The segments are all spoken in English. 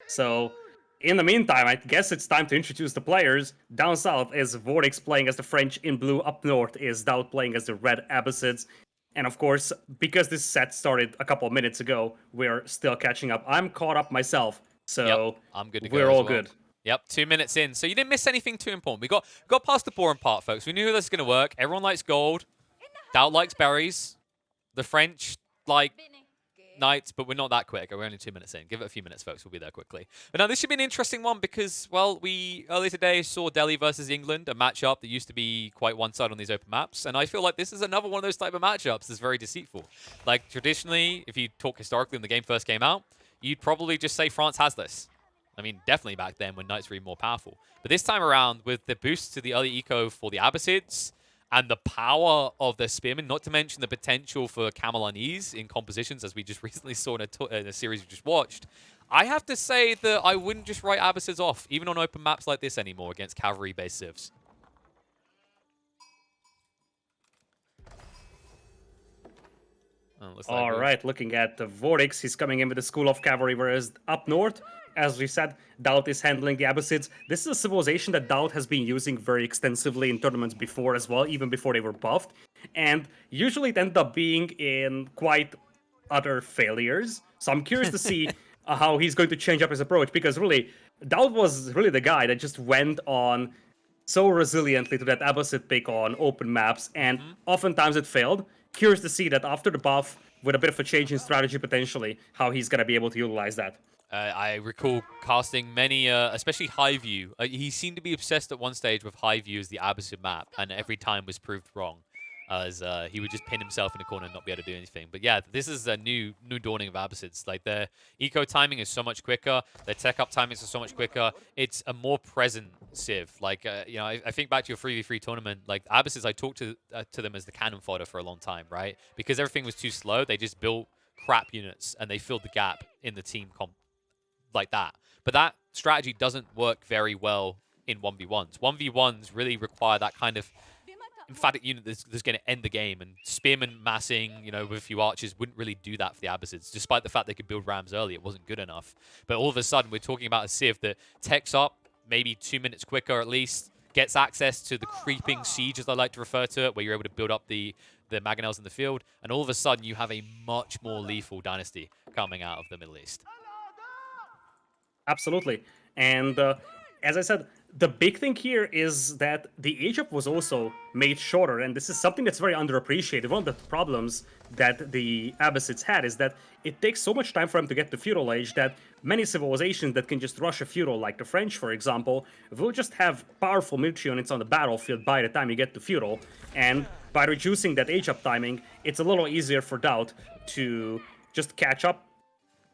So, in the meantime, I guess it's time to introduce the players. Down south is Vortix playing as the French, in blue. Up north is DauT playing as the Red Abbasids. And of course, because this set started a couple of minutes ago, we're still catching up. I'm caught up myself, Yep, so I'm good to we're go as all well. good. Yep, 2 minutes in. So you didn't miss anything too important. We got past the boring part, folks. We knew this was going to work. Everyone likes gold. DauT likes berries. The French like knights, but we're not that quick. We're only 2 minutes in. Give it a few minutes, folks. We'll be there quickly. But now this should be an interesting one because, well, we earlier today saw Delhi versus England, a matchup that used to be quite one-sided on these open maps. And I feel like this is another one of those type of matchups that's very deceitful. Like, traditionally, if you talk historically when the game first came out, you'd probably just say France has this. I mean, definitely back then when knights were even more powerful. But this time around, with the boost to the early eco for the Abbasids, and the power of the spearmen, not to mention the potential for Camelanese in compositions, as we just recently saw in a series we just watched, I have to say that I wouldn't just write Abbasids off, even on open maps like this anymore, against cavalry-based civs. All right, looking at the Vortix, he's coming in with the School of Cavalry, whereas up north, as we said, DauT is handling the Abbasids. This is a civilization that DauT has been using very extensively in tournaments before as well, even before they were buffed. And usually it ended up being in quite utter failures. So I'm curious to see how he's going to change up his approach, because really, DauT was really the guy that just went on so resiliently to that Abbasid pick on open maps, and oftentimes it failed. Curious to see that after the buff, with a bit of a change in strategy potentially, how he's going to be able to utilize that. I recall casting many, especially High View. He seemed to be obsessed at one stage with High View as the Abbasid map, and every time was proved wrong, as he would just pin himself in a corner and not be able to do anything. But yeah, this is a new dawning of Abbasids. Like, their eco timing is so much quicker, their tech up timings are so much quicker. It's a more present civ. Like, you know, I think back to your 3v3 tournament. Like, Abbasids, I talked to them as the cannon fodder for a long time, right? Because everything was too slow, they just built crap units and they filled the gap in the team comp like that. But that strategy doesn't work very well in 1v1s. 1v1s really require that kind of emphatic unit that's going to end the game, and spearmen massing, you know, with a few archers wouldn't really do that for the Abbasids. Despite the fact they could build rams early, it wasn't good enough. But all of a sudden, we're talking about a civ that techs up maybe 2 minutes quicker at least, gets access to the creeping siege, as I like to refer to it, where you're able to build up the mangonels in the field, and all of a sudden you have a much more lethal dynasty coming out of the Middle East. Absolutely. And as I said, the big thing here is that the age up was also made shorter, and this is something that's very underappreciated. One of the problems that the Abbasids had is that it takes so much time for them to get to feudal age that many civilizations that can just rush a feudal, like the French, for example, will just have powerful military units on the battlefield by the time you get to feudal. And by reducing that age up timing, it's a little easier for DauT to just catch up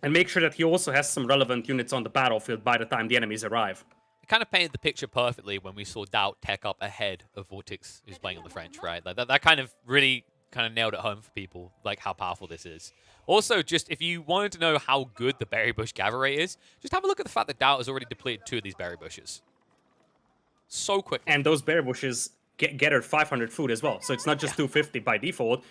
and make sure that he also has some relevant units on the battlefield by the time the enemies arrive. It kind of painted the picture perfectly when we saw DauT tech up ahead of Vortix, who's playing on the French, right? Like that kind of really kind of nailed it home for people, like how powerful this is. Also, just if you wanted to know how good the berry bush gather rate is, just have a look at the fact that DauT has already depleted 2 of these berry bushes. So quick. And those berry bushes gather 500 food as well, so it's not just 250 by default.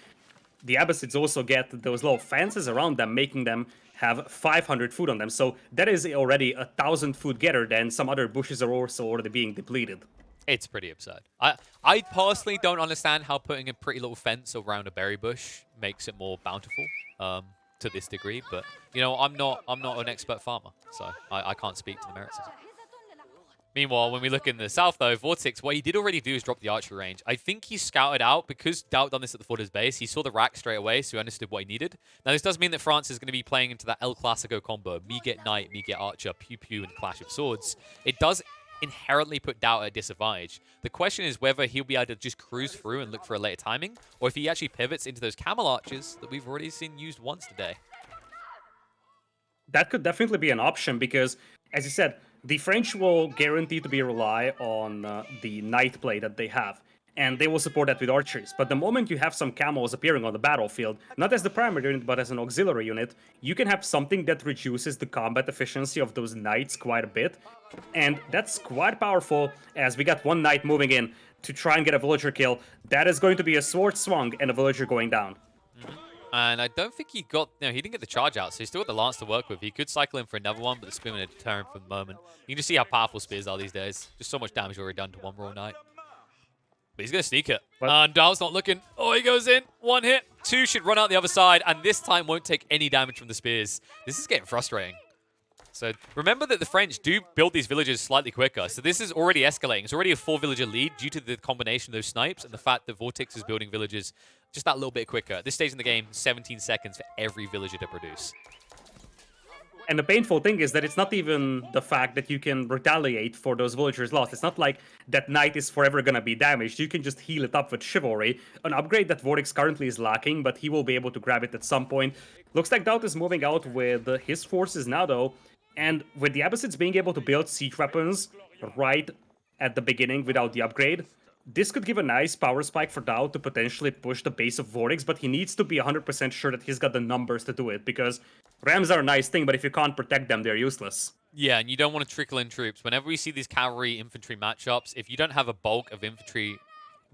The Abbasids also get those little fences around them, making them have 500 food on them. So that is already 1,000 food gathered, and some other bushes are also already being depleted. It's pretty absurd. I personally don't understand how putting a pretty little fence around a berry bush makes it more bountiful to this degree. But you know, I'm not an expert farmer, so I can't speak to the merits of it. Meanwhile, when we look in the south, though, Vortix, what he did already do is drop the archery range. I think he scouted out, because DauT done this at the foot of his base, he saw the rack straight away, so he understood what he needed. Now, this does mean that France is going to be playing into that El Clasico combo, me get knight, me get archer, pew-pew, and clash of swords. It does inherently put DauT at a disadvantage. The question is whether he'll be able to just cruise through and look for a later timing, or if he actually pivots into those camel archers that we've already seen used once today. That could definitely be an option, because, as you said, the French will guarantee to be rely on the knight play that they have, and they will support that with archers. But the moment you have some camels appearing on the battlefield, not as the primary unit, but as an auxiliary unit, you can have something that reduces the combat efficiency of those knights quite a bit. And that's quite powerful, as we got one knight moving in to try and get a villager kill. That is going to be a sword swung and a villager going down. And I don't think he got, no, he didn't get the charge out, so he's still got the lance to work with. He could cycle in for another one, but the Spearman would deter him for the moment. You can just see how powerful Spears are these days. Just so much damage already done to one Raw Knight. But he's going to sneak it. And DauT's not looking. Oh, he goes in. One hit. Two should run out the other side, and this time won't take any damage from the Spears. This is getting frustrating. So remember that the French do build these villages slightly quicker. So this is already escalating. It's already a 4-villager lead due to the combination of those snipes and the fact that Vortix is building villages just that little bit quicker. At this stage in the game, 17 seconds for every villager to produce. And the painful thing is that it's not even the fact that you can retaliate for those villagers lost. It's not like that knight is forever going to be damaged. You can just heal it up with Chivalry, an upgrade that Vortix currently is lacking, but he will be able to grab it at some point. Looks like DauT is moving out with his forces now, though. And with the Abbasids being able to build siege weapons right at the beginning without the upgrade, this could give a nice power spike for DauT to potentially push the base of Vortix, but he needs to be 100% sure that he's got the numbers to do it, because Rams are a nice thing, but if you can't protect them, they're useless. Yeah, and you don't want to trickle in troops. Whenever we see these cavalry-infantry matchups, if you don't have a bulk of infantry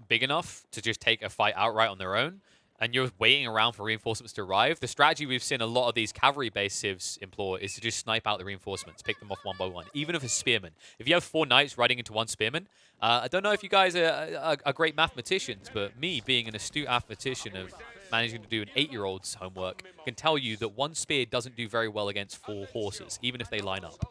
big enough to just take a fight outright on their own, and you're waiting around for reinforcements to arrive, the strategy we've seen a lot of these cavalry-based civs employ is to just snipe out the reinforcements, pick them off one by one, even if it's spearmen. If you have 4 knights riding into 1 spearman, I don't know if you guys are great mathematicians, but me, being an astute mathematician of managing to do an 8-year-old's homework, can tell you that 1 spear doesn't do very well against 4 horses, even if they line up.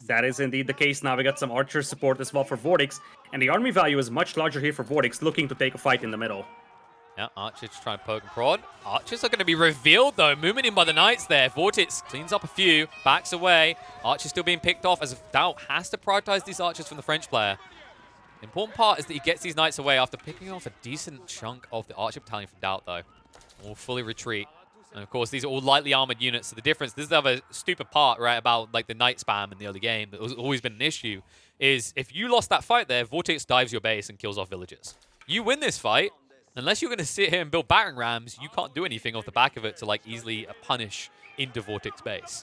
That is indeed the case. Now we got some archer support as well for Vortix, and the army value is much larger here for Vortix, looking to take a fight in the middle. Yeah, Archers trying to poke and prod. Archers are going to be revealed, though. Movement in by the Knights there. Vortix cleans up a few, backs away. Archers still being picked off, as DauT has to prioritize these Archers from the French player. The important part is that he gets these Knights away after picking off a decent chunk of the Archer battalion from DauT, though. Will fully retreat. And of course, these are all lightly armored units. So the difference, this is the other stupid part, right, about like the knight spam in the early game that has always been an issue, is if you lost that fight there, Vortix dives your base and kills off villagers. You win this fight, unless you're going to sit here and build battering rams, you can't do anything off the back of it to like easily punish into Vortix base.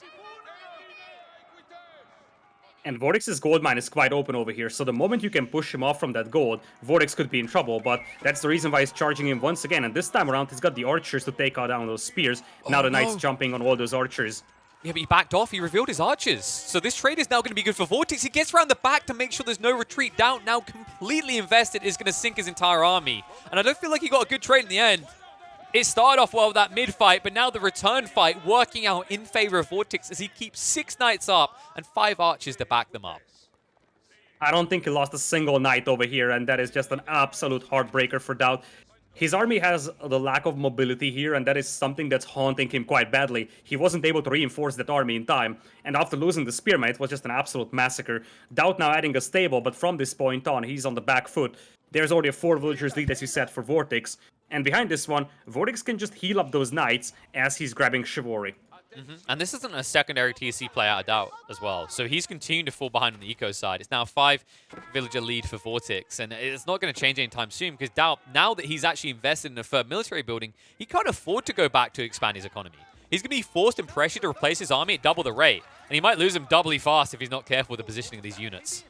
And Vortix's gold mine is quite open over here, so the moment you can push him off from that gold, Vortix could be in trouble, but that's the reason why he's charging him once again, and this time around he's got the archers to take out down those spears. Now the knight's jumping on all those archers. Yeah, but he backed off, he revealed his archers. So this trade is now going to be good for Vortix. He gets around the back to make sure there's no retreat. DauT, now completely invested, is going to sink his entire army. And I don't feel like he got a good trade in the end. It started off well with that mid-fight, but now the return fight working out in favor of Vortix as he keeps 6 knights up and 5 archers to back them up. I don't think he lost a single knight over here, and that is just an absolute heartbreaker for DauT. His army has the lack of mobility here, and that is something that's haunting him quite badly. He wasn't able to reinforce that army in time, and after losing the spearman, it was just an absolute massacre. DauT now adding a stable, but from this point on, he's on the back foot. There's already a 4 villagers lead, as you said, for Vortix. And behind this one, Vortix can just heal up those knights as he's grabbing Chivalry. And this isn't a secondary TC play out of DauT as well. So he's continuing to fall behind on the eco side. It's now a 5 villager lead for Vortix, and it's not going to change anytime soon because DauT, now that he's actually invested in a third military building, he can't afford to go back to expand his economy. He's going to be forced and pressured to replace his army at double the rate, and he might lose them doubly fast if he's not careful with the positioning of these units.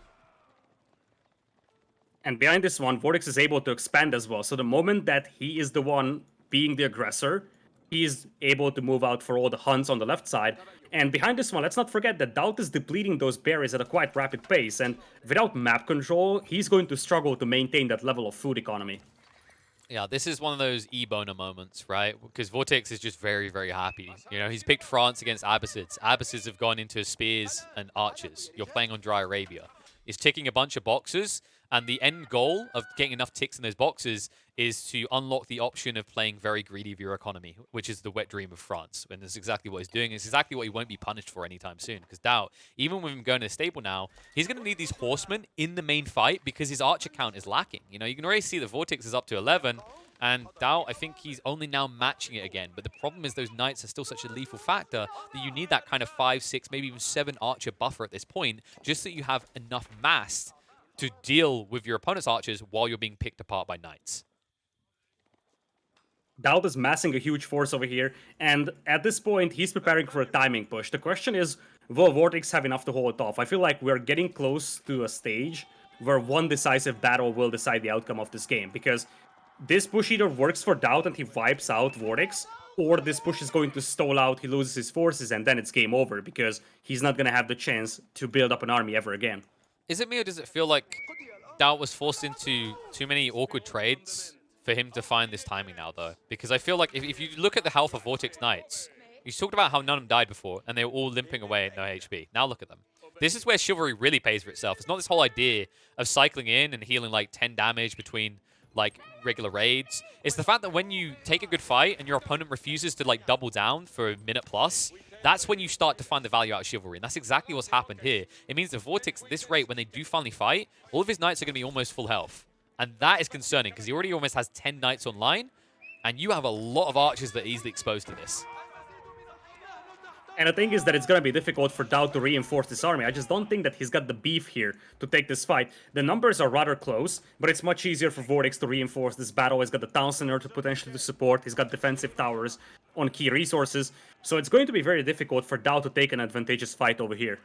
And behind this one, Vortix is able to expand as well. So the moment that he is the one being the aggressor, he is able to move out for all the hunts on the left side. And behind this one, let's not forget that DauT is depleting those berries at a quite rapid pace. And without map control, he's going to struggle to maintain that level of food economy. Yeah, this is one of those E-boner moments, right? Because Vortix is just very, very happy. You know, he's picked France against Abbasids. Abbasids have gone into spears and archers. You're playing on Dry Arabia. He's ticking a bunch of boxes, and the end goal of getting enough ticks in those boxes is to unlock the option of playing very greedy of your economy, which is the wet dream of France. And that's exactly what he's doing. It's exactly what he won't be punished for anytime soon. Because DauT, even with him going to the stable now, he's going to need these horsemen in the main fight because his archer count is lacking. You know, you can already see that Vortix is up to 11, and DauT, I think he's only now matching it again. But the problem is those knights are still such a lethal factor that you need that kind of 5, 6, maybe even 7 archer buffer at this point, just so you have enough mass to deal with your opponent's archers while you're being picked apart by knights. DauT is massing a huge force over here, and at this point, he's preparing for a timing push. The question is, will Vortix have enough to hold it off? I feel like we're getting close to a stage where one decisive battle will decide the outcome of this game, because this push either works for DauT and he wipes out Vortix, or this push is going to stall out, he loses his forces, and then it's game over because he's not going to have the chance to build up an army ever again. Is it me or does it feel like DauT was forced into too many awkward trades for him to find this timing now, though? Because I feel like if you look at the health of Vortix Knights, you talked about how none of them died before, and they were all limping away at no HP. Now look at them. This is where Chivalry really pays for itself. It's not this whole idea of cycling in and healing like 10 damage between like regular raids. It's the fact that when you take a good fight and your opponent refuses to like double down for a minute plus, that's when you start to find the value out of Chivalry. And that's exactly what's happened here. It means that Vortix at this rate, when they do finally fight, all of his knights are going to be almost full health. And that is concerning because he already almost has 10 knights online. And you have a lot of archers that are easily exposed to this. And the thing is that it's going to be difficult for DauT to reinforce this army. I just don't think that he's got the beef here to take this fight. The numbers are rather close, but it's much easier for Vortix to reinforce this battle. He's got the Town Center to potentially to support. He's got defensive towers on key resources. So it's going to be very difficult for DauT to take an advantageous fight over here.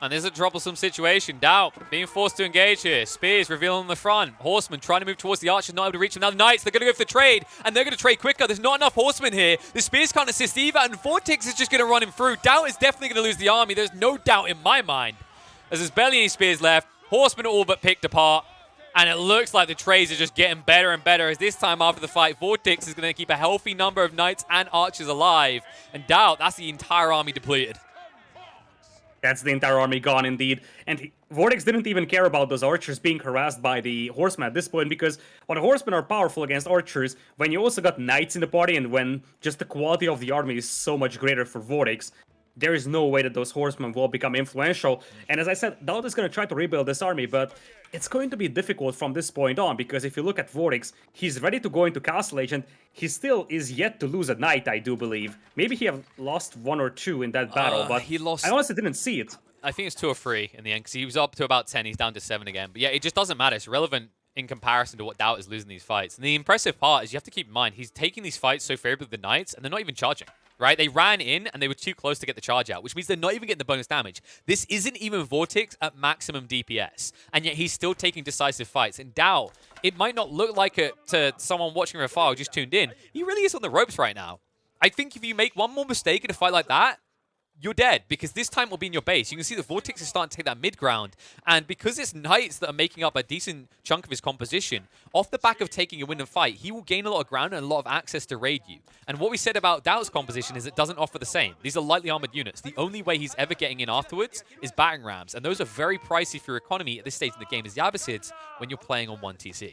And there's a troublesome situation. DauT being forced to engage here. Spears revealing on the front. Horsemen trying to move towards the archers, not able to reach them. Now the Knights, they're going to go for the trade, and they're going to trade quicker. There's not enough Horsemen here. The Spears can't assist either, and Vortix is just going to run him through. DauT is definitely going to lose the army. There's no doubt in my mind. As there's barely any Spears left, Horsemen are all but picked apart, and it looks like the trades are just getting better and better, as this time after the fight, Vortix is going to keep a healthy number of Knights and Archers alive. And DauT, that's the entire army depleted. That's the entire army gone indeed. And Vortix didn't even care about those archers being harassed by the horsemen at this point, because while the horsemen are powerful against archers, when you also got knights in the party and when just the quality of the army is so much greater for Vortix, there is no way that those horsemen will become influential. And as I said, DauT is going to try to rebuild this army, but it's going to be difficult from this point on, because if you look at Vortix, he's ready to go into Castle Age, and he still is yet to lose a knight, I do believe. Maybe he have lost 1 or 2 in that battle, but he lost... I honestly didn't see it. I think it's 2 or 3 in the end, because he was up to about 10. He's down to 7 again. But yeah, it just doesn't matter. It's irrelevant in comparison to what DauT is losing these fights. And the impressive part is you have to keep in mind, he's taking these fights so favorably with the knights, and they're not even charging. Right? They ran in and they were too close to get the charge out, which means they're not even getting the bonus damage. This isn't even Vortix at maximum DPS, and yet he's still taking decisive fights. And DauT, it might not look like it to someone watching from afar who just tuned in. He really is on the ropes right now. I think if you make one more mistake in a fight like that, you're dead, because this time will be in your base. You can see the Vortix is starting to take that mid ground, and because it's knights that are making up a decent chunk of his composition, off the back of taking a win and fight, he will gain a lot of ground and a lot of access to raid you. And what we said about DauT's composition is it doesn't offer the same. These are lightly armored units. The only way he's ever getting in afterwards is battering rams, and those are very pricey for your economy at this stage in the game as the Abbasids when you're playing on 1TC.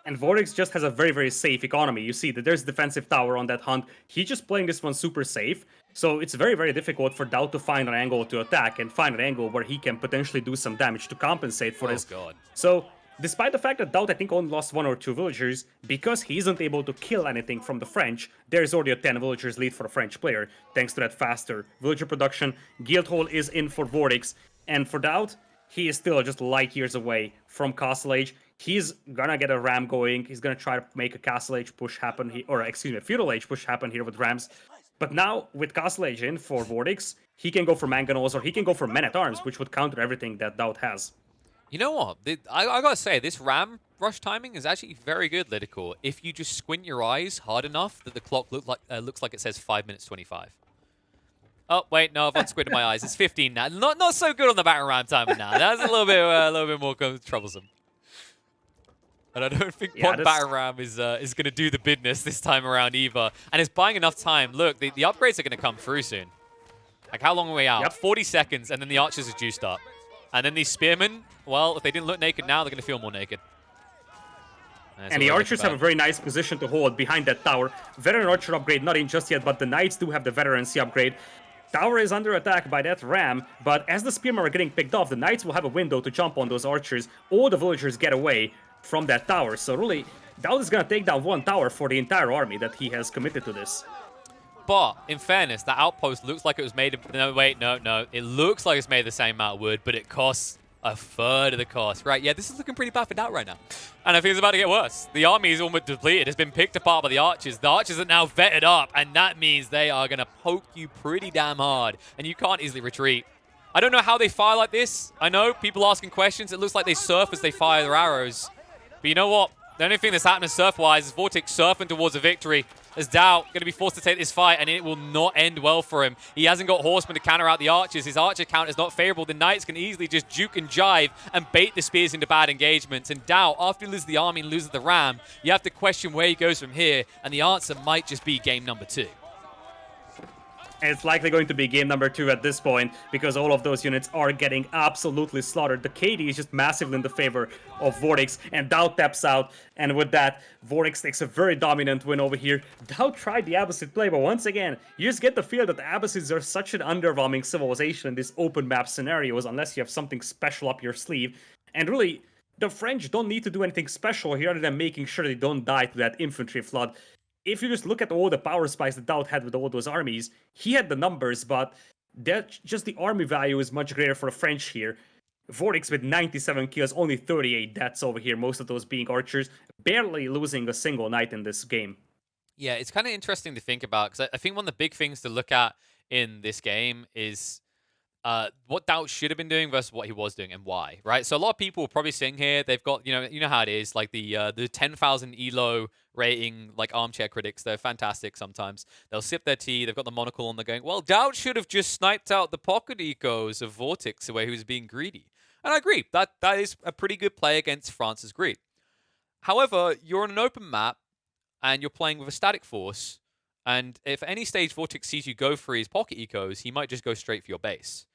And Vortix just has a very, very safe economy. You see that there's defensive tower on that hunt. He's just playing this one super safe. So it's very, very difficult for DauT to find an angle to attack and find an angle where he can potentially do some damage to compensate for this. God. So despite the fact that DauT, I think, only lost 1 or 2 villagers, because he isn't able to kill anything from the French, there's already a 10 villagers lead for the French player, thanks to that faster villager production. Guildhall is in for Vortix. And for DauT, he is still just light years away from Castle Age. He's gonna get a ram going. He's gonna try to make a Castle Age push happen, a Feudal Age push happen here with rams. But now, with Castle Age in for Vortix, he can go for Mangonels, or he can go for Men-at-Arms, which would counter everything that DauT has. You know what? I gotta say, this ram rush timing is actually very good, Lidakor, if you just squint your eyes hard enough that the clock looks like it says 5 minutes 25. Oh, wait, no, I've unsquinted my eyes. It's 15 now. Not so good on the battering ram timing now. That's a little bit more troublesome. And I don't think one batter ram is going to do the business this time around either. And it's buying enough time. Look, the upgrades are going to come through soon. Like, how long are we out? Yep. 40 seconds, and then the archers are juiced up. And then these spearmen, well, if they didn't look naked now, they're going to feel more naked. And the archers have a very nice position to hold behind that tower. Veteran archer upgrade not in just yet, but the knights do have the veterancy upgrade. Tower is under attack by that ram, but as the spearmen are getting picked off, the knights will have a window to jump on those archers. All the villagers get away from that tower. So really, DauT is going to take down 1 tower for the entire army that he has committed to this. But, in fairness, that outpost looks like it was made of... No, wait, no. It looks like it's made of the same amount of wood, but it costs a third of the cost. Right, yeah, this is looking pretty bad for DauT right now. And I think it's about to get worse. The army is almost depleted. It's been picked apart by the archers. The archers are now vetted up, and that means they are going to poke you pretty damn hard, and you can't easily retreat. I don't know how they fire like this. I know, people asking questions. It looks like they surf as they fire their arrows. But you know what? The only thing that's happening surf-wise is Vortix surfing towards a victory. As DauT going to be forced to take this fight, and it will not end well for him. He hasn't got Horseman to counter out the archers. His archer count is not favorable. The Knights can easily just juke and jive and bait the spears into bad engagements. And DauT, after he loses the army and loses the ram, you have to question where he goes from here, and the answer might just be game number 2. And it's likely going to be game number 2 at this point, because all of those units are getting absolutely slaughtered. The KD is just massively in the favor of Vortix, and DauT taps out, and with that, Vortix takes a very dominant win over here. DauT tried the Abbasid play, but once again, you just get the feel that the Abbasids are such an underwhelming civilization in these open map scenarios, unless you have something special up your sleeve. And really, the French don't need to do anything special here other than making sure they don't die to that infantry flood. If you just look at all the power spikes that DauT had with all those armies, he had the numbers, but just the army value is much greater for the French here. Vortix with 97 kills, only 38 deaths over here, most of those being archers, barely losing a single knight in this game. Yeah, it's kind of interesting to think about, because I think one of the big things to look at in this game is what DauT should have been doing versus what he was doing and why, right? So a lot of people are probably sitting here, they've got, you know how it is, like the 10,000 elo rating, like armchair critics, they're fantastic sometimes. They'll sip their tea, they've got the monocle on, they're going, well, DauT should have just sniped out the pocket ecos of Vortix the way he was being greedy. And I agree, that is a pretty good play against France's greed. However, you're on an open map, and you're playing with a static force, and if at any stage Vortix sees you go for his pocket ecos, he might just go straight for your base.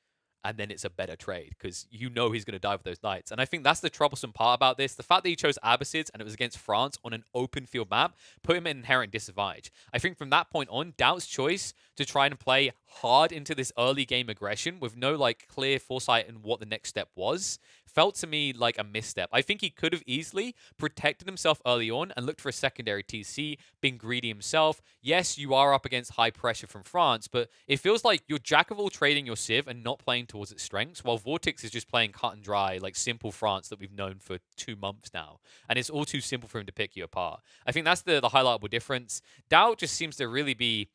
And then it's a better trade, because you know he's going to die with those knights. And I think that's the troublesome part about this. The fact that he chose Abbasids and it was against France on an open field map put him at an inherent disadvantage. I think from that point on, DauT's choice to try and play hard into this early game aggression with no like clear foresight in what the next step was felt to me like a misstep. I think he could have easily protected himself early on and looked for a secondary TC, being greedy himself. Yes, you are up against high pressure from France, but it feels like you're jack of all trading your Civ and not playing towards its strengths, while Vortix is just playing cut and dry, like simple France that we've known for 2 months now. And it's all too simple for him to pick you apart. I think that's the highlightable difference. DauT just seems to really be...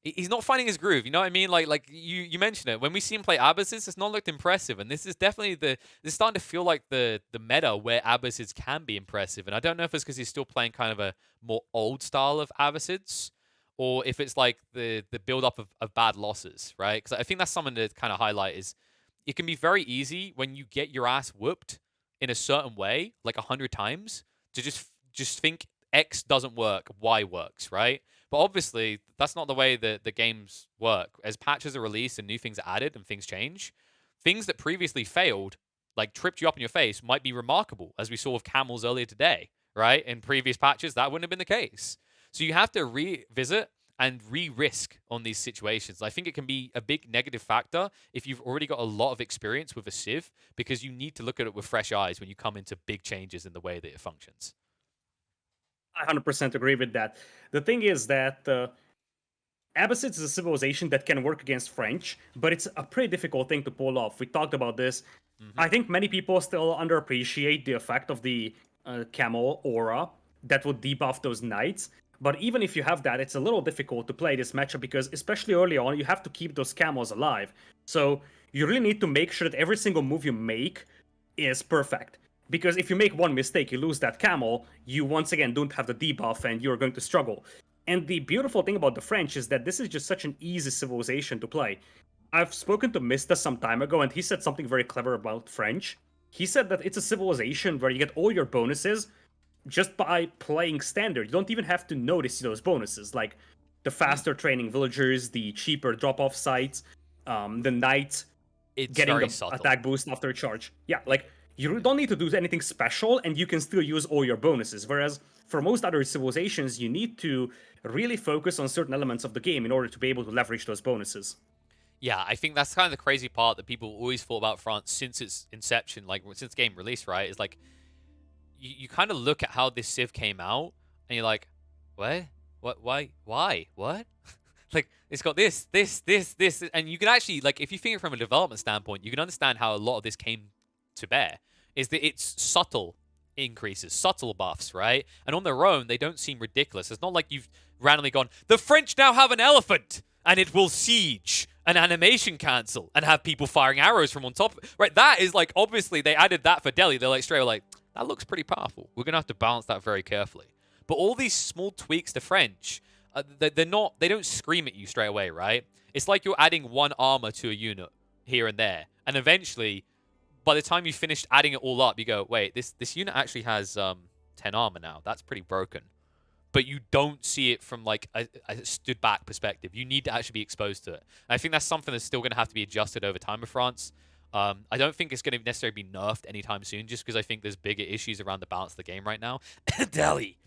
He's not finding his groove, you know what I mean? Like you mentioned it. When we see him play Abbasids, it's not looked impressive. And this is definitely this is starting to feel like the meta where Abbasids can be impressive. And I don't know if it's because he's still playing kind of a more old style of Abbasids, or if it's like the build-up of bad losses, right? Because I think that's something to kind of highlight is it can be very easy when you get your ass whooped in a certain way, like 100 times, to just think X doesn't work, Y works, right? But obviously, that's not the way that the games work. As patches are released and new things are added and things change, things that previously failed, like tripped you up in your face, might be remarkable, as we saw with camels earlier today, right? In previous patches, that wouldn't have been the case. So you have to revisit and re-risk on these situations. I think it can be a big negative factor if you've already got a lot of experience with a Civ, because you need to look at it with fresh eyes when you come into big changes in the way that it functions. I 100% agree with that. The thing is that Abbasids is a civilization that can work against French, but it's a pretty difficult thing to pull off. We talked about this. I think many people still underappreciate the effect of the camel aura that would debuff those knights. But even if you have that, it's a little difficult to play this matchup, because especially early on, you have to keep those camels alive. So you really need to make sure that every single move you make is perfect. Because if you make one mistake, you lose that camel, you once again don't have the debuff and you're going to struggle. And the beautiful thing about the French is that this is just such an easy civilization to play. I've spoken to Mista some time ago, and he said something very clever about French. He said that it's a civilization where you get all your bonuses just by playing standard. You don't even have to notice those bonuses, like the faster training villagers, the cheaper drop-off sites, the knights getting the subtle attack boost after a charge. Yeah, like... You don't need to do anything special, and you can still use all your bonuses. Whereas for most other civilizations, you need to really focus on certain elements of the game in order to be able to leverage those bonuses. Yeah, I think that's kind of the crazy part that people always thought about France since its inception, like since game release, right? Is like, you kind of look at how this Civ came out, and you're like, what? Why? What? Like, it's got this, and you can actually, like, if you think from a development standpoint, you can understand how a lot of this came to bear. Is that it's subtle increases, subtle buffs, right? And on their own, they don't seem ridiculous. It's not like you've randomly gone, the French now have an elephant, and it will siege, an animation cancel, and have people firing arrows from on top. Right, that is like, obviously, they added that for Delhi. They're like, straight like, That looks pretty powerful. We're going to have to balance that very carefully. But all these small tweaks to French, they don't scream at you straight away, right? It's like you're adding one armor to a unit here and there. And eventually, by the time you finished adding it all up, you go, wait, this unit actually has 10 armor now. That's pretty broken. But you don't see it from like a stood back perspective. You need to actually be exposed to it. And I think that's something that's still going to have to be adjusted over time with France. I don't think it's going to necessarily be nerfed anytime soon, just because I think there's bigger issues around the balance of the game right now. Delhi.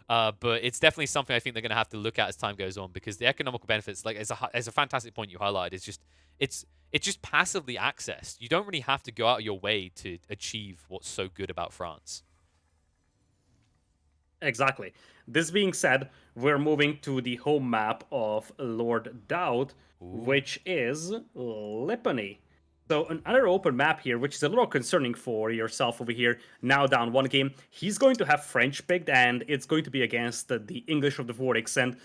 But it's definitely something I think they're going to have to look at as time goes on, because the economical benefits, like as a fantastic point you highlighted, it's just passively accessed. You don't really have to go out of your way to achieve what's so good about France. Exactly. This being said, we're moving to the home map of Lord DauT, which is Lipany. So another open map here, which is a little concerning for yourself over here. Now down one game. He's going to have French picked, and it's going to be against the English of the Vortix. And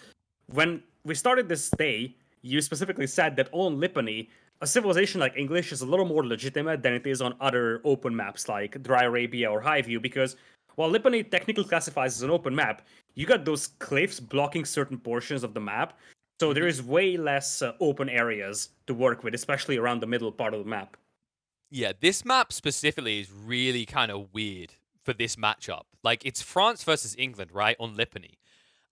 when we started this day, you specifically said that on Lipany, a civilization like English is a little more legitimate than it is on other open maps like Dry Arabia or Highview, because while Lipany technically classifies as an open map, you got those cliffs blocking certain portions of the map, so there is way less open areas to work with, especially around the middle part of the map. Yeah, this map specifically is really kind of weird for this matchup. Like, it's France versus England, right, on Lipany.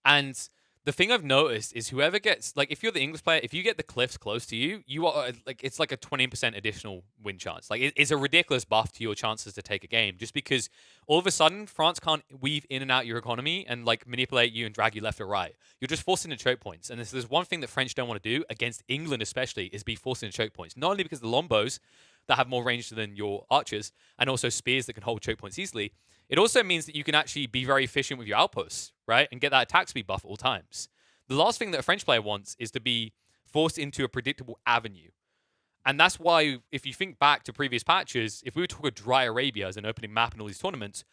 And the thing I've noticed is whoever gets, like, if you're the English player, if you get the cliffs close to you, you are, like, it's like a 20% additional win chance. Like, it's a ridiculous buff to your chances to take a game, just because all of a sudden, France can't weave in and out your economy and, like, manipulate you and drag you left or right. You're just forced into choke points. And there's one thing that French don't want to do, against England especially, is be forced into choke points. Not only because the Lombos that have more range than your archers, and also spears that can hold choke points easily, it also means that you can actually be very efficient with your outposts, right? And get that attack speed buff at all times. The last thing that a French player wants is to be forced into a predictable avenue. And that's why, if you think back to previous patches, if we were to talk about Dry Arabia as an opening map in all these tournaments,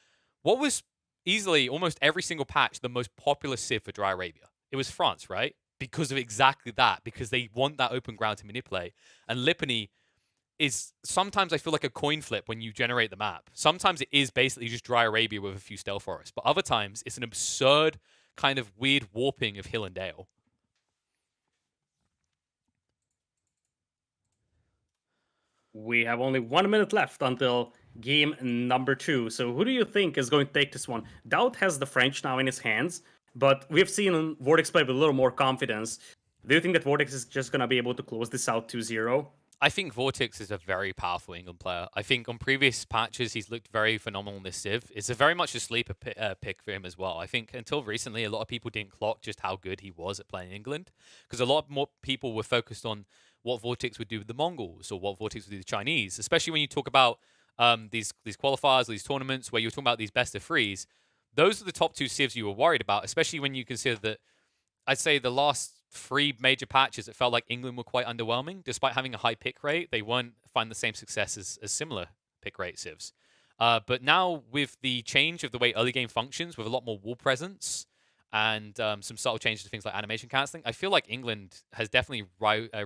what was easily almost every single patch the most popular civ for Dry Arabia? It was France, right? Because of exactly that, because they want that open ground to manipulate. And Lipany is sometimes I feel like a coin flip when you generate the map. Sometimes it is basically just Dry Arabia with a few stealth forests, but other times it's an absurd kind of weird warping of hill and dale. We have only 1 minute left until game number 2. So who do you think is going to take this one? DauT has the French now in his hands, but we've seen Vortix play with a little more confidence. Do you think that Vortix is just going to be able to close this out 2-0? I think Vortix is a very powerful England player. I think on previous patches, he's looked very phenomenal in this Civ. It's a very much a sleeper pick for him as well. I think until recently, a lot of people didn't clock just how good he was at playing England, because a lot more people were focused on what Vortix would do with the Mongols or what Vortix would do with the Chinese, especially when you talk about these qualifiers, these tournaments where you're talking about these best of threes. Those are the top two Civs you were worried about, especially when you consider that I'd say the last 3 major patches, it felt like England were quite underwhelming. Despite having a high pick rate, they weren't finding the same success as similar pick rate civs. But now with the change of the way early game functions, with a lot more wall presence and some subtle changes to things like animation cancelling, I feel like England has definitely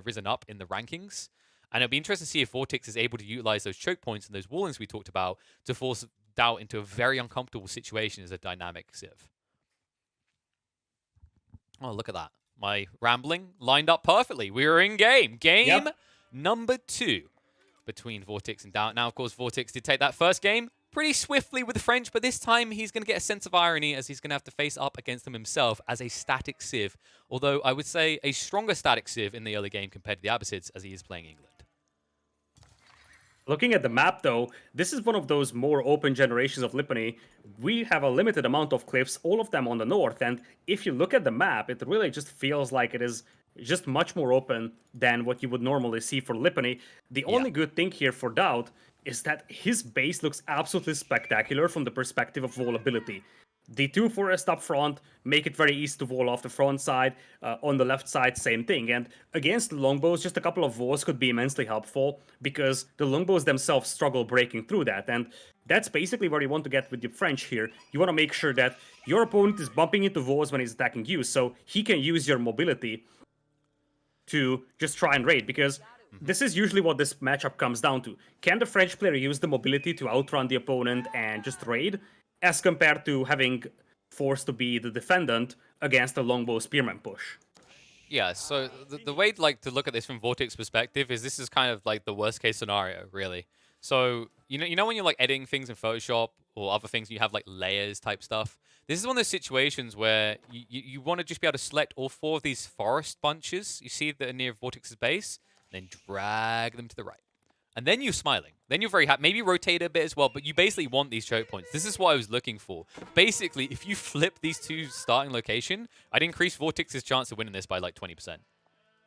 risen up in the rankings. And it'll be interesting to see if Vortix is able to utilize those choke points and those wallings we talked about to force DauT into a very uncomfortable situation as a dynamic civ. Oh, look at that. My rambling lined up perfectly. We were in game. Game number 2 between Vortix and DauT. Now, of course, Vortix did take that first game pretty swiftly with the French, but this time he's going to get a sense of irony as he's going to have to face up against them himself as a static civ. Although I would say a stronger static civ in the early game compared to the Abbasids as he is playing England. Looking at the map, though, this is one of those more open generations of Lipany. We have a limited amount of cliffs, all of them on the north, and if you look at the map, it really just feels like it is just much more open than what you would normally see for Lipany. The only good thing here for DauT is that his base looks absolutely spectacular from the perspective of wallability. The 2 forests up front make it very easy to wall off the front side. On the left side, same thing. And against the longbows, just a couple of walls could be immensely helpful because the longbows themselves struggle breaking through that. And that's basically where you want to get with the French here. You want to make sure that your opponent is bumping into walls when he's attacking you, so he can use your mobility to just try and raid. Because This is usually what this matchup comes down to. Can the French player use the mobility to outrun the opponent and just raid, as compared to having forced to be the defendant against a longbow spearman push? Yeah, so the way like to look at this from Vortix perspective is this is kind of like the worst case scenario, really. So you know when you're like editing things in Photoshop or other things, you have like layers type stuff. This is one of those situations where you want to just be able to select all 4 of these forest bunches you see that are near Vortix's base, and then drag them to the right. And then you're smiling. Then you're very happy. Maybe rotate a bit as well, but you basically want these choke points. This is what I was looking for. Basically, if you flip these 2 starting location, I'd increase Vortix's chance of winning this by like 20%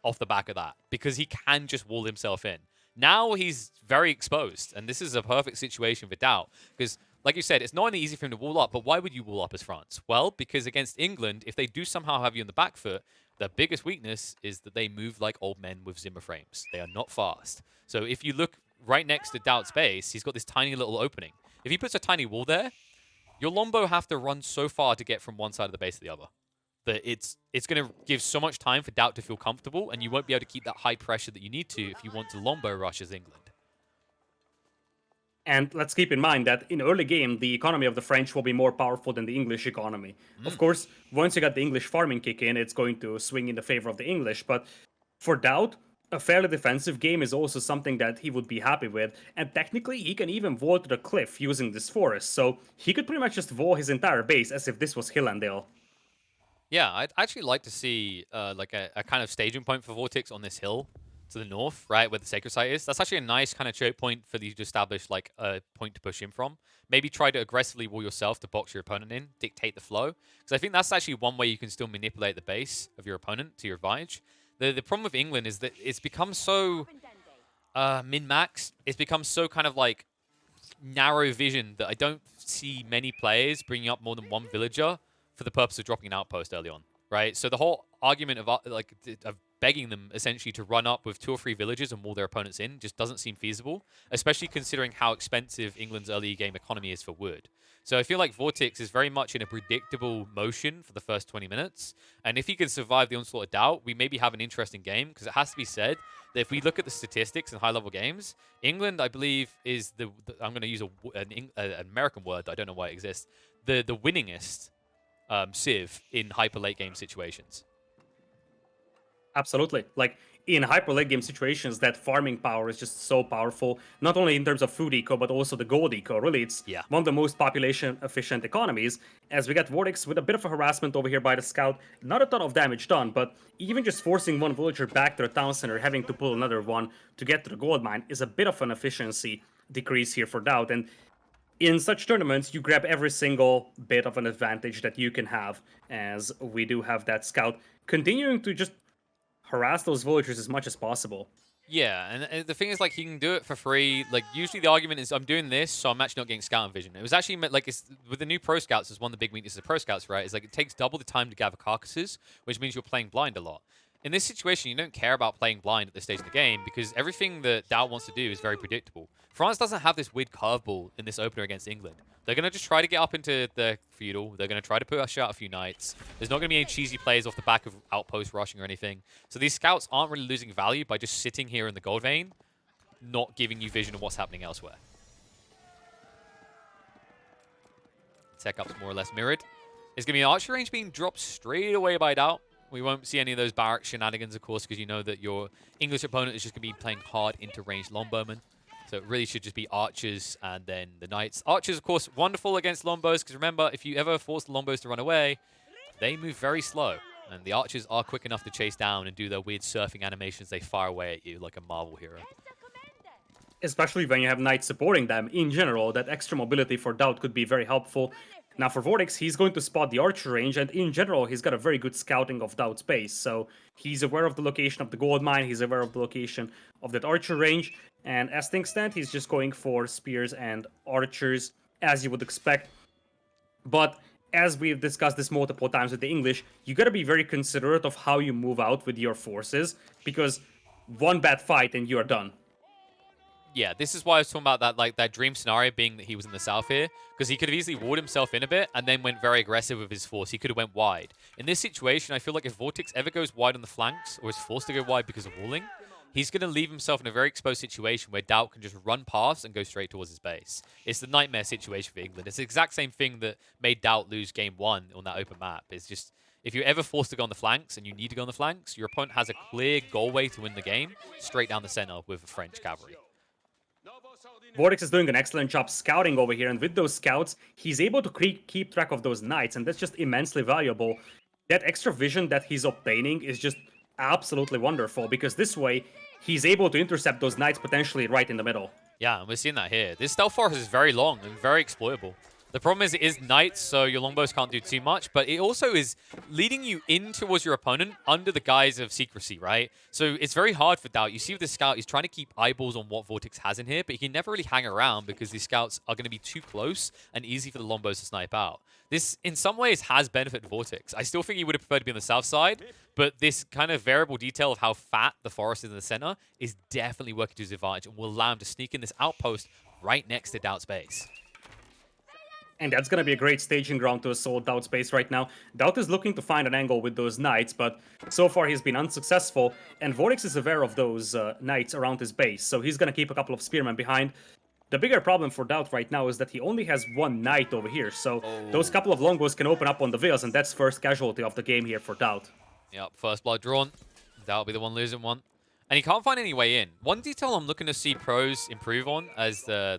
off the back of that, because he can just wall himself in. Now he's very exposed, and this is a perfect situation for DauT, because like you said, it's not only easy for him to wall up, but why would you wall up as France? Well, because against England, if they do somehow have you on the back foot, their biggest weakness is that they move like old men with Zimmer frames. They are not fast. So if you look right next to DauT's base, he's got this tiny little opening. If he puts a tiny wall there, your Lombo have to run so far to get from one side of the base to the other that it's going to give so much time for DauT to feel comfortable, and you won't be able to keep that high pressure that you need to if you want to Lombo rush as England. And let's keep in mind that in early game, the economy of the French will be more powerful than the English economy. Of course, once you got the English farming kick in, it's going to swing in the favor of the English. But for DauT, a fairly defensive game is also something that he would be happy with. And technically, he can even wall to the cliff using this forest. So he could pretty much just wall his entire base as if this was Hillandale. Yeah, I'd actually like to see like a kind of staging point for Vortix on this hill to the north, right, where the sacred site is. That's actually a nice kind of choke point for you to establish like a point to push in from. Maybe try to aggressively wall yourself to box your opponent in, dictate the flow. Because I think that's actually one way you can still manipulate the base of your opponent to your advantage. The problem with England is that it's become so min-max. It's become so kind of like narrow vision that I don't see many players bringing up more than 1 villager for the purpose of dropping an outpost early on, right? So the whole argument of begging them essentially to run up with 2 or 3 villages and wall their opponents in just doesn't seem feasible, especially considering how expensive England's early game economy is for wood. So I feel like Vortix is very much in a predictable motion for the first 20 minutes. And if he can survive the onslaught of DauT, we maybe have an interesting game, because it has to be said that if we look at the statistics in high-level games, England, I believe, is I'm going to use an American word that I don't know why it exists, the winningest Civ in hyper late game situations. Absolutely. Like, in hyper late game situations, that farming power is just so powerful, not only in terms of food eco, but also the gold eco. Really, it's one of the most population efficient economies, as we got Vortix with a bit of a harassment over here by the scout. Not a ton of damage done, but even just forcing one villager back to the town center, having to pull another one to get to the gold mine, is a bit of an efficiency decrease here for DauT. And in such tournaments, you grab every single bit of an advantage that you can have, as we do have that scout continuing to just harass those villagers as much as possible. Yeah, and the thing is, like, he can do it for free. Like, usually the argument is, I'm doing this, so I'm actually not getting scout vision. It was actually, like, with the new pro scouts, it's one of the big weaknesses of pro scouts, right? Is like, it takes double the time to gather carcasses, which means you're playing blind a lot. In this situation, you don't care about playing blind at this stage of the game, because everything that DauT wants to do is very predictable. France doesn't have this weird curveball in this opener against England. They're going to just try to get up into the feudal. They're going to try to push out a few knights. There's not going to be any cheesy plays off the back of outpost rushing or anything. So these scouts aren't really losing value by just sitting here in the gold vein, not giving you vision of what's happening elsewhere. Tech up's more or less mirrored. There's going to be an archer range being dropped straight away by DauT. We won't see any of those barrack shenanigans, of course, because you know that your English opponent is just going to be playing hard into ranged longbowmen. So it really should just be archers and then the knights. Archers, of course, wonderful against longbos, because remember, if you ever force the longbos to run away, they move very slow. And the archers are quick enough to chase down and do their weird surfing animations. They fire away at you like a Marvel hero. Especially when you have knights supporting them. In general, that extra mobility for DauT could be very helpful. Now for Vortix, he's going to spot the archer range, and in general, he's got a very good scouting of DauT's base. So he's aware of the location of the gold mine, he's aware of the location of that archer range, and as things stand, he's just going for spears and archers, as you would expect. But as we've discussed this multiple times with the English, you gotta be very considerate of how you move out with your forces, because one bad fight and you are done. Yeah, this is why I was talking about that dream scenario being that he was in the south here, because he could have easily walled himself in a bit and then went very aggressive with his force. He could have went wide. In this situation, I feel like if Vortix ever goes wide on the flanks or is forced to go wide because of walling, he's going to leave himself in a very exposed situation where DauT can just run past and go straight towards his base. It's the nightmare situation for England. It's the exact same thing that made DauT lose game 1 on that open map. It's just, if you're ever forced to go on the flanks and you need to go on the flanks, your opponent has a clear goal way to win the game, straight down the center with French cavalry. Vortix is doing an excellent job scouting over here, and with those scouts, he's able to keep track of those knights, and that's just immensely valuable. That extra vision that he's obtaining is just absolutely wonderful, because this way, he's able to intercept those knights potentially right in the middle. Yeah, and we're seeing that here. This stealth forest is very long and very exploitable. The problem is it is knights, so your longbows can't do too much, but it also is leading you in towards your opponent under the guise of secrecy, right? So it's very hard for DauT. You see with this scout, he's trying to keep eyeballs on what Vortix has in here, but he can never really hang around because these scouts are going to be too close and easy for the longbows to snipe out. This, in some ways, has benefited Vortix. I still think he would have preferred to be on the south side, but this kind of variable detail of how fat the forest is in the center is definitely working to his advantage and will allow him to sneak in this outpost right next to DauT's base. And that's going to be a great staging ground to assault DauT's base right now. DauT is looking to find an angle with those knights, but so far he's been unsuccessful. And Vortix is aware of those knights around his base, so he's going to keep a couple of spearmen behind. The bigger problem for DauT right now is that he only has one knight over here, so those couple of longbows can open up on the Veils, and that's first casualty of the game here for DauT. Yep, first blood drawn. DauT will be the one losing one. And he can't find any way in. One detail I'm looking to see pros improve on as the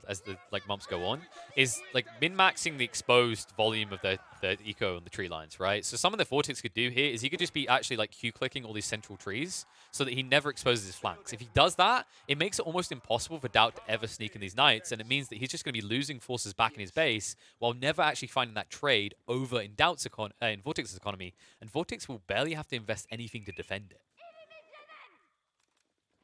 months go on is like min-maxing the exposed volume of the eco and the tree lines, right? So some of the Vortix could do here is he could just be actually like Q-clicking all these central trees so that he never exposes his flanks. If he does that, it makes it almost impossible for DauT to ever sneak in these knights, and it means that he's just going to be losing forces back in his base while never actually finding that trade over in in Vortix's economy, and Vortix will barely have to invest anything to defend it.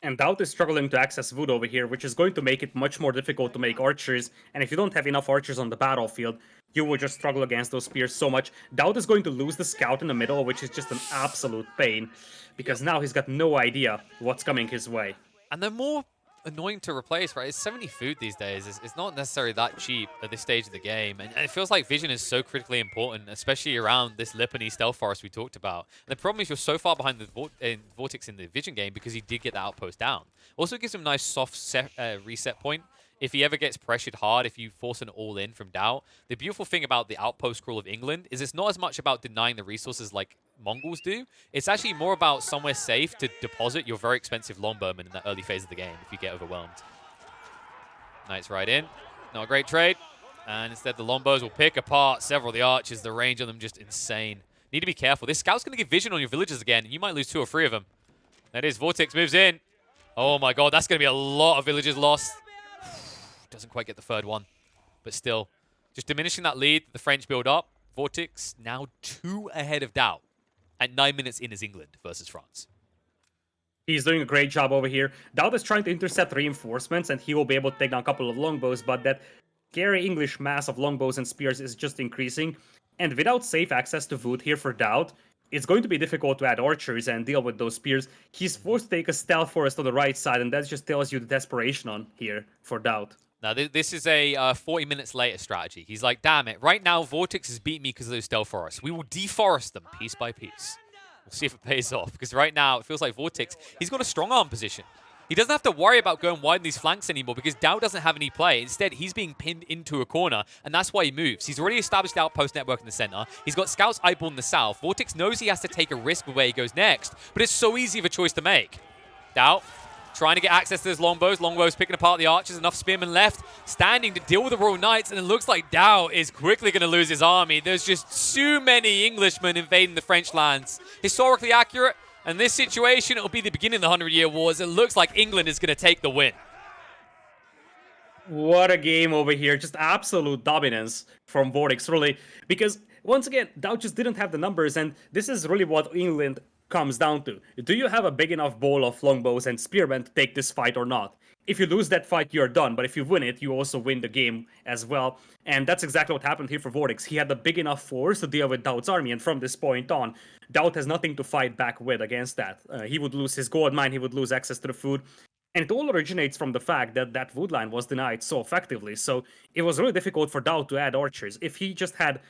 And DauT is struggling to access wood over here, which is going to make it much more difficult to make archers. And if you don't have enough archers on the battlefield, you will just struggle against those spears so much. DauT is going to lose the scout in the middle, which is just an absolute pain, because now he's got no idea what's coming his way. And they're more annoying to replace, right? It's 70 food these days. It's not necessarily that cheap at this stage of the game. And it feels like vision is so critically important, especially around this Lipany stealth forest we talked about. And the problem is you're so far behind the Vortix in the vision game because he did get the outpost down. Also gives him a nice soft reset point. If he ever gets pressured hard, if you force an all-in from DauT, the beautiful thing about the outpost crawl of England is it's not as much about denying the resources like Mongols do. It's actually more about somewhere safe to deposit your very expensive longbowmen in the early phase of the game if you get overwhelmed. Knights right in. Not a great trade. And instead the longbows will pick apart several of the archers. The range on them just insane. Need to be careful. This scout's going to give vision on your villagers again, and you might lose 2 or 3 of them. That is, Vortix moves in. Oh my god, that's going to be a lot of villagers lost. Doesn't quite get the third one, but still. Just diminishing that lead, the French build up. Vortix now 2 ahead of DauT. At 9 minutes in is England versus France. He's doing a great job over here. DauT is trying to intercept reinforcements, and he will be able to take down a couple of longbows, but that scary English mass of longbows and spears is just increasing. And without safe access to wood here for DauT, it's going to be difficult to add archers and deal with those spears. He's forced to take a stealth forest on the right side, and that just tells you the desperation on here for DauT. Now, this is a 40 minutes later strategy. He's like, damn it, right now Vortix has beat me because of those stealth forests. We will deforest them piece by piece. We'll see if it pays off, because right now it feels like Vortix, he's got a strong arm position. He doesn't have to worry about going wide in these flanks anymore because DauT doesn't have any play. Instead, he's being pinned into a corner, and that's why he moves. He's already established the outpost network in the center. He's got scouts eyeball in the south. Vortix knows he has to take a risk with where he goes next, but it's so easy of a choice to make. DauT trying to get access to those longbows. Longbows picking apart the archers. Enough spearmen left standing to deal with the Royal Knights, and it looks like DauT is quickly going to lose his army. There's just too many Englishmen invading the French lands. Historically accurate. In this situation, it'll be the beginning of the 100-Year Wars. It looks like England is going to take the win. What a game over here. Just absolute dominance from Vortix, really. Because, once again, DauT just didn't have the numbers, and this is really what England comes down to. Do you have a big enough bowl of longbows and spearmen to take this fight or not? If you lose that fight, you're done. But if you win it, you also win the game as well. And that's exactly what happened here for Vortix. He had a big enough force to deal with DauT's army, and from this point on, DauT has nothing to fight back with against that. He would lose his gold mine, he would lose access to the food. And it all originates from the fact that that wood line was denied so effectively. So it was really difficult for DauT to add archers. If he just had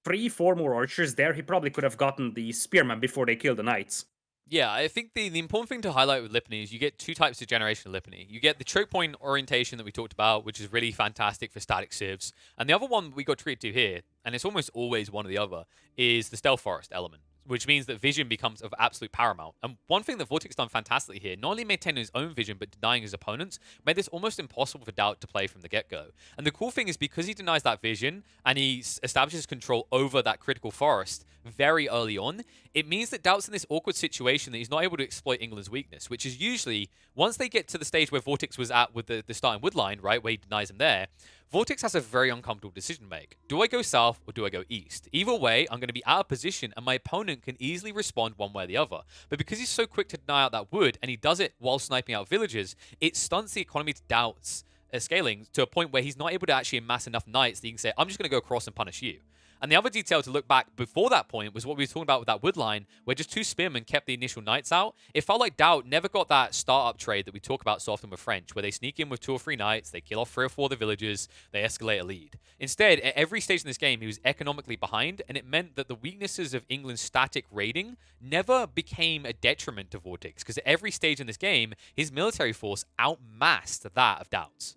3-4 more archers there, he probably could have gotten the spearmen before they killed the knights. Yeah, I think the important thing to highlight with Lipany is you get two types of generation of Lipany. You get the choke point orientation that we talked about, which is really fantastic for static civs. And the other one we got treated to here, and it's almost always one or the other, is the stealth forest element, which means that vision becomes of absolute paramount. And one thing that Vortix done fantastically here, not only maintaining his own vision, but denying his opponents, made this almost impossible for DauT to play from the get-go. And the cool thing is because he denies that vision and he establishes control over that critical forest very early on, it means that DauT's in this awkward situation that he's not able to exploit England's weakness, which is usually, once they get to the stage where Vortix was at with the starting wood line, right, where he denies him there, Vortix has a very uncomfortable decision to make. Do I go south or do I go east? Either way, I'm going to be out of position and my opponent can easily respond one way or the other. But because he's so quick to deny out that wood and he does it while sniping out villagers, it stunts the economy to DauT's scaling to a point where he's not able to actually amass enough knights that he can say, I'm just going to go across and punish you. And the other detail to look back before that point was what we were talking about with that wood line, where just two spearmen kept the initial knights out. It felt like DauT never got that startup trade that we talk about so often with French, where they sneak in with 2 or 3 knights, they kill off 3 or 4 of the villagers, they escalate a lead. Instead, at every stage in this game, he was economically behind, and it meant that the weaknesses of England's static raiding never became a detriment to Vortix, because at every stage in this game, his military force outmassed that of DauT's.